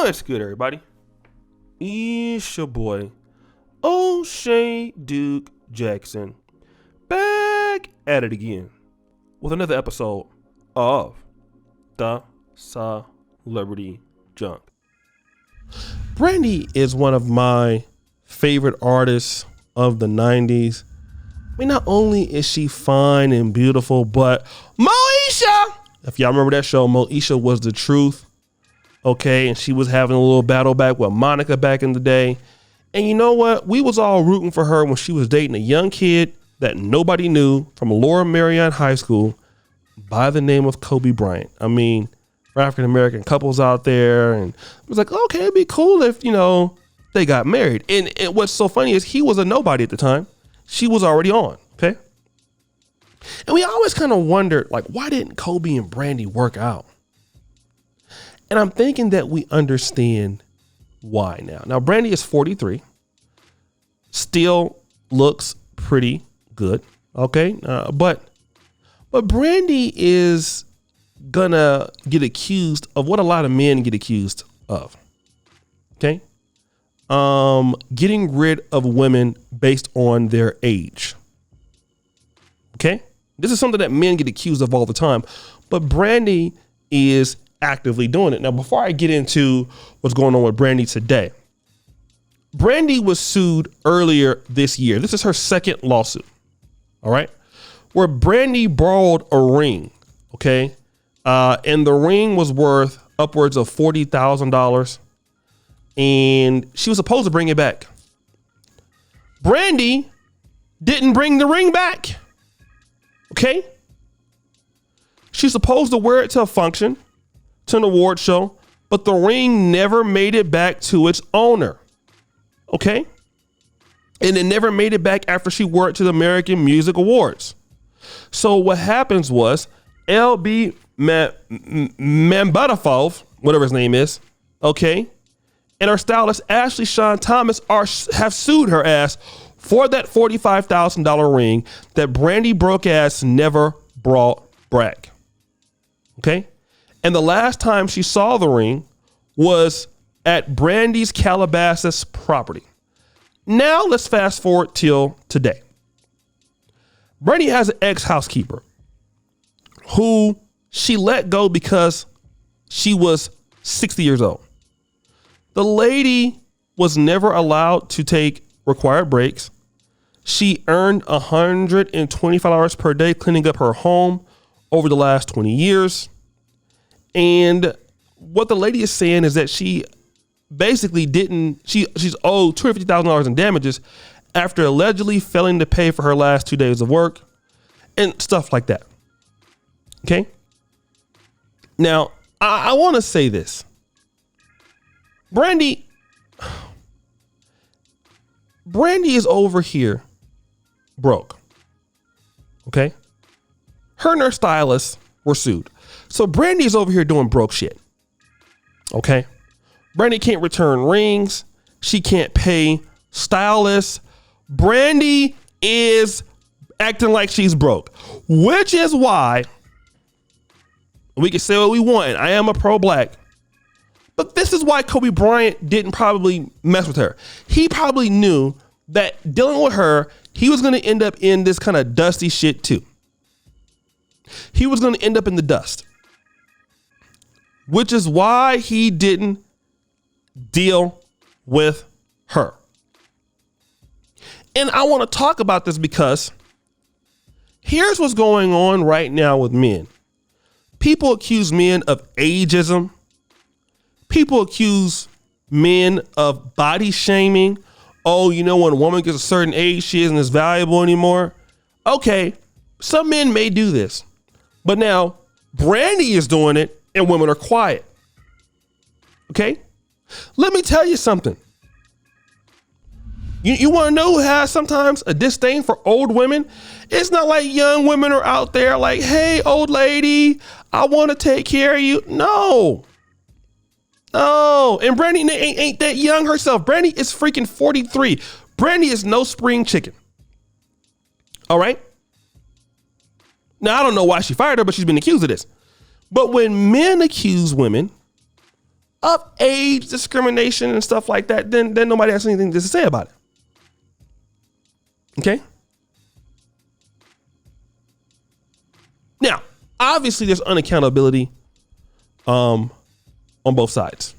What's good, everybody? It's your boy, O'Shea Duke Jackson, back at it again with another episode of The Celebrity Junk. Brandy is one of my favorite artists of the 90s. I mean, not only is she fine and beautiful, but Moesha! If y'all remember that show, Moesha was the truth. Okay, and she was having a little battle back with Monica back in the day. And you know what? We was all rooting for her when she was dating a young kid that nobody knew from Laura Marion High School by the name of Kobe Bryant. I mean, African-American couples out there, and it was like, okay, it'd be cool if, they got married. And what's so funny is he was a nobody at the time. She was already on, okay? And we always kind of wondered, like, why didn't Kobe and Brandy work out? And I'm thinking that we understand why now. Now, Brandy is 43, still looks pretty good, okay? But Brandy is gonna get accused of what a lot of men get accused of, okay? Getting rid of women based on their age, okay? This is something that men get accused of all the time, but Brandy is actively doing it. Now, before I get into what's going on with Brandy today, Brandy was sued earlier this year. This is her second lawsuit, all right, where Brandy borrowed a ring, okay, and the ring was worth upwards of $40,000, and she was supposed to bring it back. Brandy didn't bring the ring back, okay? She's supposed to wear it to a function, to an award show, but the ring never made it back to its owner, okay? And it never made it back after she wore it to the American Music Awards. So what happens was LB Mambatafov, whatever his name is, okay, and her stylist Ashley Sean Thomas have sued her ass for that $45,000 ring that Brandy broke ass never brought back, okay? And the last time she saw the ring was at Brandy's Calabasas property. Now let's fast forward till today. Brandy has an ex-housekeeper who she let go because she was 60 years old. The lady was never allowed to take required breaks. She earned $125 per day cleaning up her home over the last 20 years. And what the lady is saying is that she basically she's owed $250,000 in damages after allegedly failing to pay for her last 2 days of work and stuff like that. Okay. Now, I want to say this. Brandy is over here broke. Okay. Her and her stylist were sued. So Brandy is over here doing broke shit. Okay. Brandy can't return rings. She can't pay stylists. Brandy is acting like she's broke, which is why we can say what we want. I am a pro-black, but this is why Kobe Bryant didn't probably mess with her. He probably knew that dealing with her, he was going to end up in this kind of dusty shit too. He was going to end up in the dust, which is why he didn't deal with her. And I want to talk about this because here's what's going on right now with men. People accuse men of ageism. People accuse men of body shaming. Oh, when a woman gets a certain age, she isn't as valuable anymore. Okay, some men may do this, but now Brandy is doing it and women are quiet. Okay? Let me tell you something. You want to know who has sometimes a disdain for old women? It's not like young women are out there like, hey, old lady, I want to take care of you. No. And Brandy ain't that young herself. Brandy is freaking 43. Brandy is no spring chicken. All right? Now, I don't know why she fired her, but she's been accused of this. But when men accuse women of age discrimination and stuff like that, then nobody has anything to say about it. Okay? Now, obviously there's unaccountability on both sides.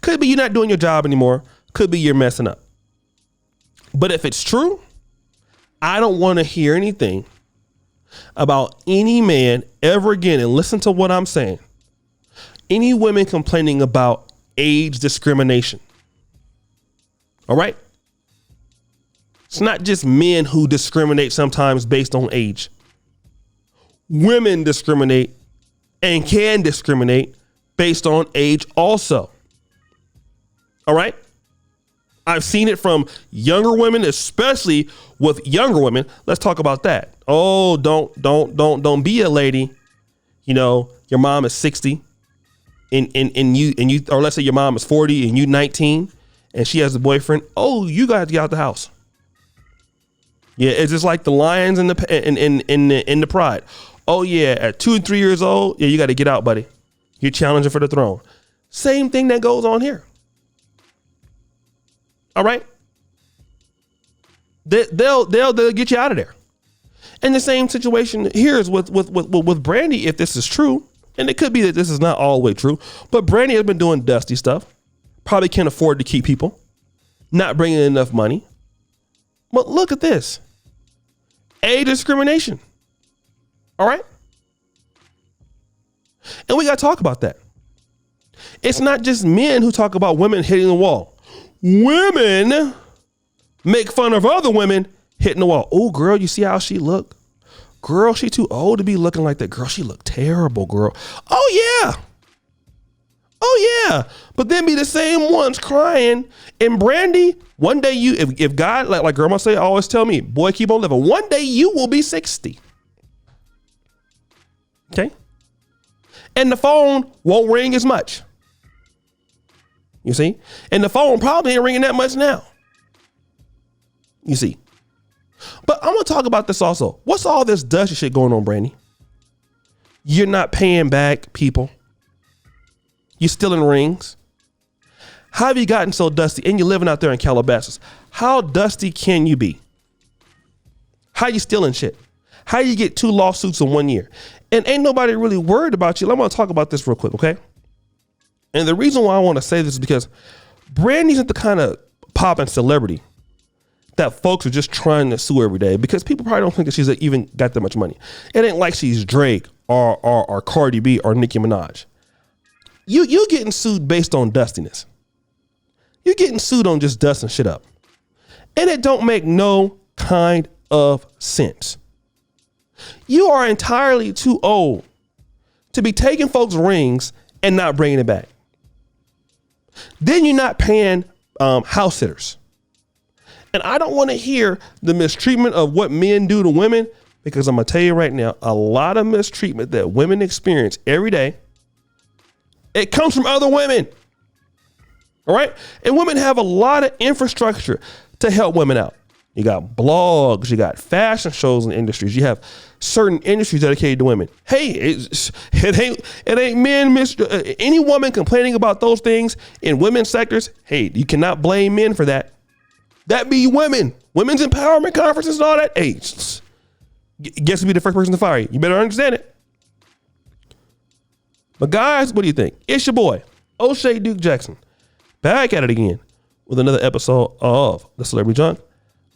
Could be you're not doing your job anymore. Could be you're messing up. But if it's true, I don't want to hear anything about any man ever again. And listen to what I'm saying. Any women complaining about age discrimination. All right? It's not just men who discriminate sometimes based on age. Women discriminate and can discriminate based on age also. All right? I've seen it from younger women, especially with younger women. Let's talk about that. Oh, don't be a lady. You know, your mom is 60 and you, or let's say your mom is 40 and you 19 and she has a boyfriend. Oh, you got to get out the house. Yeah, it's just like the lions in the pride. Oh yeah, at 2 and 3 years old, yeah, you got to get out, buddy. You're challenging for the throne. Same thing that goes on here. All right. They'll get you out of there. And the same situation here is with Brandy, if this is true, and it could be that this is not all the way true, but Brandy has been doing dusty stuff. Probably can't afford to keep people. Not bringing in enough money. But look at this. Age discrimination. All right. And we got to talk about that. It's not just men who talk about women hitting the wall. Women make fun of other women hitting the wall. Oh, girl, you see how she look? Girl, she too old to be looking like that. Girl, she look terrible, girl. Oh, yeah. Oh, yeah. But then be the same ones crying. And Brandy, one day you, if God, like grandma say, always tell me, boy, keep on living. One day you will be 60. Okay. And the phone won't ring as much. You see? And the phone probably ain't ringing that much now. You see? But I'm going to talk about this also. What's all this dusty shit going on, Brandy? You're not paying back people. You're stealing rings. How have you gotten so dusty? And you're living out there in Calabasas. How dusty can you be? How you stealing shit? How you get 2 lawsuits in 1 year? And ain't nobody really worried about you. I'm going to talk about this real quick, okay? And the reason why I want to say this is because Brandy's not the kind of poppin' celebrity that folks are just trying to sue every day, because people probably don't think that she's even got that much money. It ain't like she's Drake or Cardi B or Nicki Minaj. You getting sued based on dustiness. You're getting sued on just dusting shit up. And it don't make no kind of sense. You are entirely too old to be taking folks' rings and not bringing it back. Then you're not paying house sitters. And I don't want to hear the mistreatment of what men do to women, because I'm going to tell you right now, a lot of mistreatment that women experience every day, it comes from other women. All right. And women have a lot of infrastructure to help women out. You got blogs, you got fashion shows and industries. You have certain industries dedicated to women. Hey, it ain't men, any woman complaining about those things in women's sectors. Hey, you cannot blame men for that. That be women, women's empowerment conferences and all that. Hey, guess who'd be the first person to fire you? You better understand it. But guys, what do you think? It's your boy, O'Shea Duke Jackson, back at it again with another episode of The Celebrity Junk.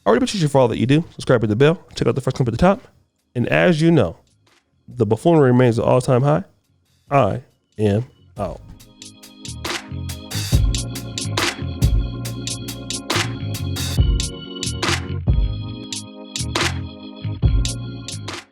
I already appreciate you for all that you do. Subscribe to the bell. Check out the first clip at the top. And as you know, the buffoonery remains at all-time high. I am out.